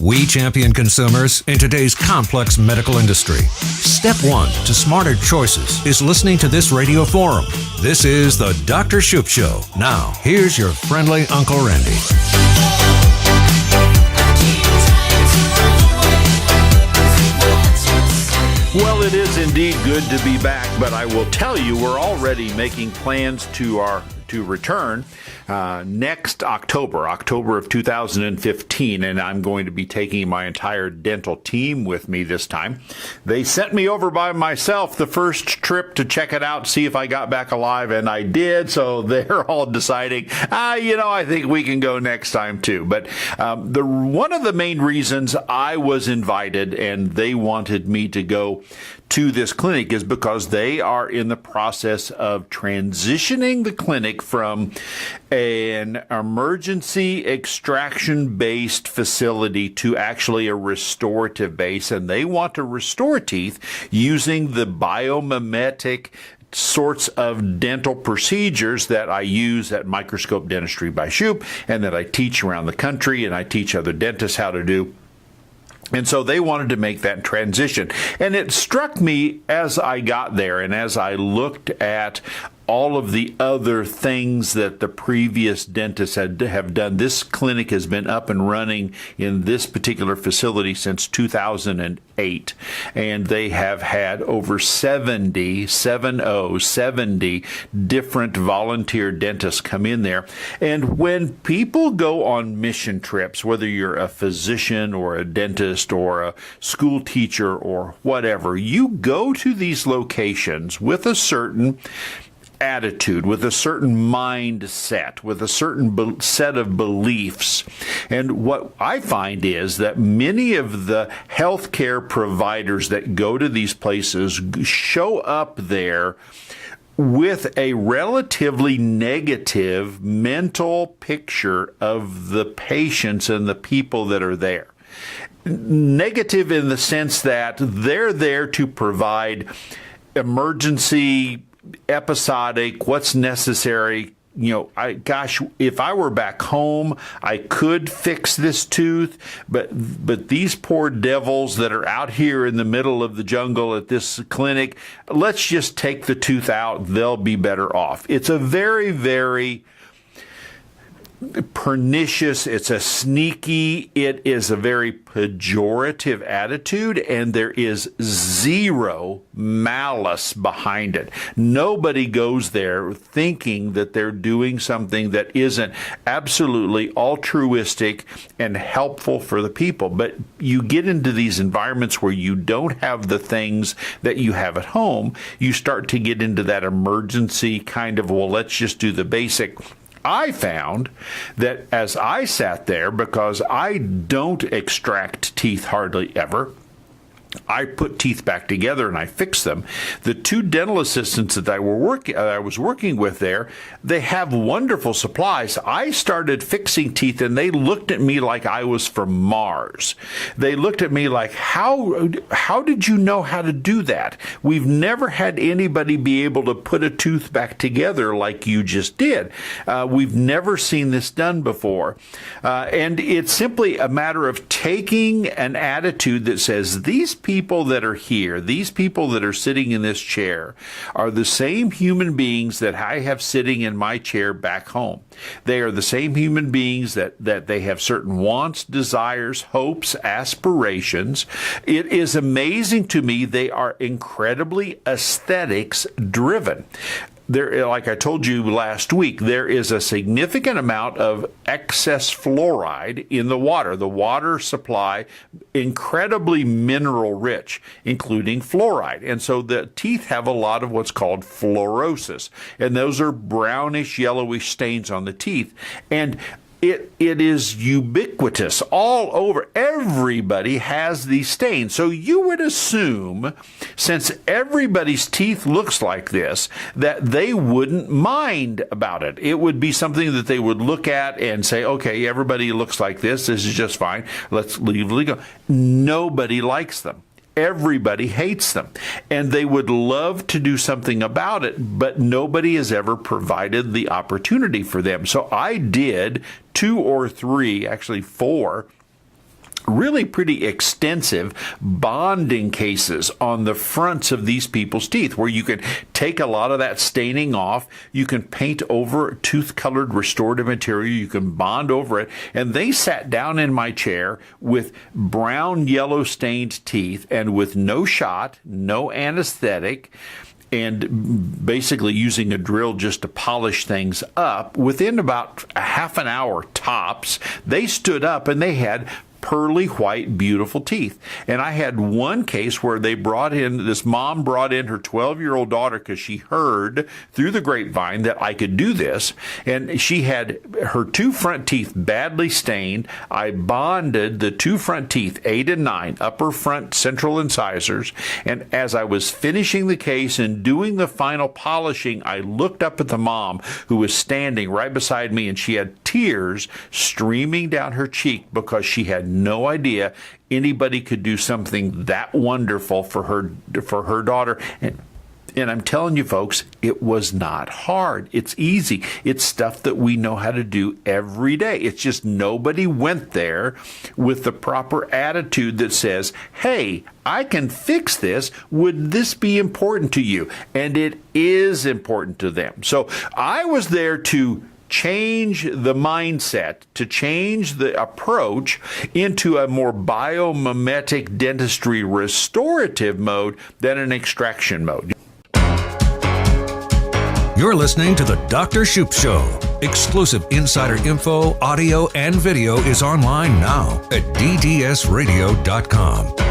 We champion consumers in today's complex medical industry. Step one to smarter choices is listening to this radio forum. This is the Dr. Shoup Show. Now, here's your friendly Uncle Randy. Well, it is indeed good to be back, but I will tell you, we're already making plans to return next October of 2015, and I'm going to be taking my entire dental team with me this time. They sent me over by myself the first trip to check it out, see if I got back alive, and I did, so they're all deciding, I think we can go next time too. But one of the main reasons I was invited and they wanted me to go to this clinic is because they are in the process of transitioning the clinic from an emergency extraction-based facility to actually a restorative base, and they want to restore teeth using the biomimetic sorts of dental procedures that I use at Microscope Dentistry by Shoup and that I teach around the country and I teach other dentists how to do. And so they wanted to make that transition. And it struck me as I got there and as I looked at all of the other things that the previous dentists have done. This clinic has been up and running in this particular facility since 2008, and they have had over 70 different volunteer dentists come in there. And when people go on mission trips, whether you're a physician or a dentist or a school teacher or whatever, you go to these locations with a certain attitude, with a certain mindset, with a certain set of beliefs. And what I find is that many of the healthcare providers that go to these places show up there with a relatively negative mental picture of the patients and the people that are there. Negative in the sense that they're there to provide emergency, episodic, what's necessary. If I were back home, I could fix this tooth, but these poor devils that are out here in the middle of the jungle at this clinic, let's just take the tooth out. They'll be better off. It's a very, very pernicious, it's a sneaky, it is a very pejorative attitude, and there is zero malice behind it. Nobody goes there thinking that they're doing something that isn't absolutely altruistic and helpful for the people. But you get into these environments where you don't have the things that you have at home, you start to get into that emergency kind of, well, let's just do the basic. I found that as I sat there, because I don't extract teeth hardly ever, I put teeth back together and I fix them. The two dental assistants that I was working with there, they have wonderful supplies. I started fixing teeth and they looked at me like I was from Mars. They looked at me like, how did you know how to do that? We've never had anybody be able to put a tooth back together like you just did. We've never seen this done before. And it's simply a matter of taking an attitude that says, these people that are here, these people that are sitting in this chair, are the same human beings that I have sitting in my chair back home. They are the same human beings that they have certain wants, desires, hopes, aspirations. It is amazing to me, they are incredibly aesthetics driven. There, like I told you last week, there is a significant amount of excess fluoride in the water. The water supply, incredibly mineral rich, including fluoride. And so the teeth have a lot of what's called fluorosis. And those are brownish, yellowish stains on the teeth. And it is ubiquitous all over. Everybody has these stains. So you would assume, since everybody's teeth looks like this, that they wouldn't mind about it. It would be something that they would look at and say, okay, everybody looks like this. This is just fine. Let's leave it go. Nobody likes them. Everybody hates them, and they would love to do something about it, but nobody has ever provided the opportunity for them. So I did 2 or 3, actually 4, really pretty extensive bonding cases on the fronts of these people's teeth where you can take a lot of that staining off. You can paint over tooth-colored restorative material. You can bond over it. And they sat down in my chair with brown, yellow stained teeth and with no shot, no anesthetic, and basically using a drill just to polish things up. Within about a half an hour tops, they stood up and they had pearly white, beautiful teeth. And I had one case where this mom brought in her 12-year-old daughter because she heard through the grapevine that I could do this. And she had her two front teeth badly stained. I bonded the two front teeth, 8 and 9, upper front central incisors. And as I was finishing the case and doing the final polishing, I looked up at the mom who was standing right beside me, and she had tears streaming down her cheek because she had no idea anybody could do something that wonderful for her daughter. And I'm telling you, folks, it was not hard. It's easy. It's stuff that we know how to do every day. It's just nobody went there with the proper attitude that says, hey, I can fix this. Would this be important to you? And it is important to them. So I was there to change the mindset, to change the approach into a more biomimetic dentistry restorative mode than an extraction mode. You're listening to the Dr. Shoup Show. Exclusive insider info, audio, and video is online now at ddsradio.com.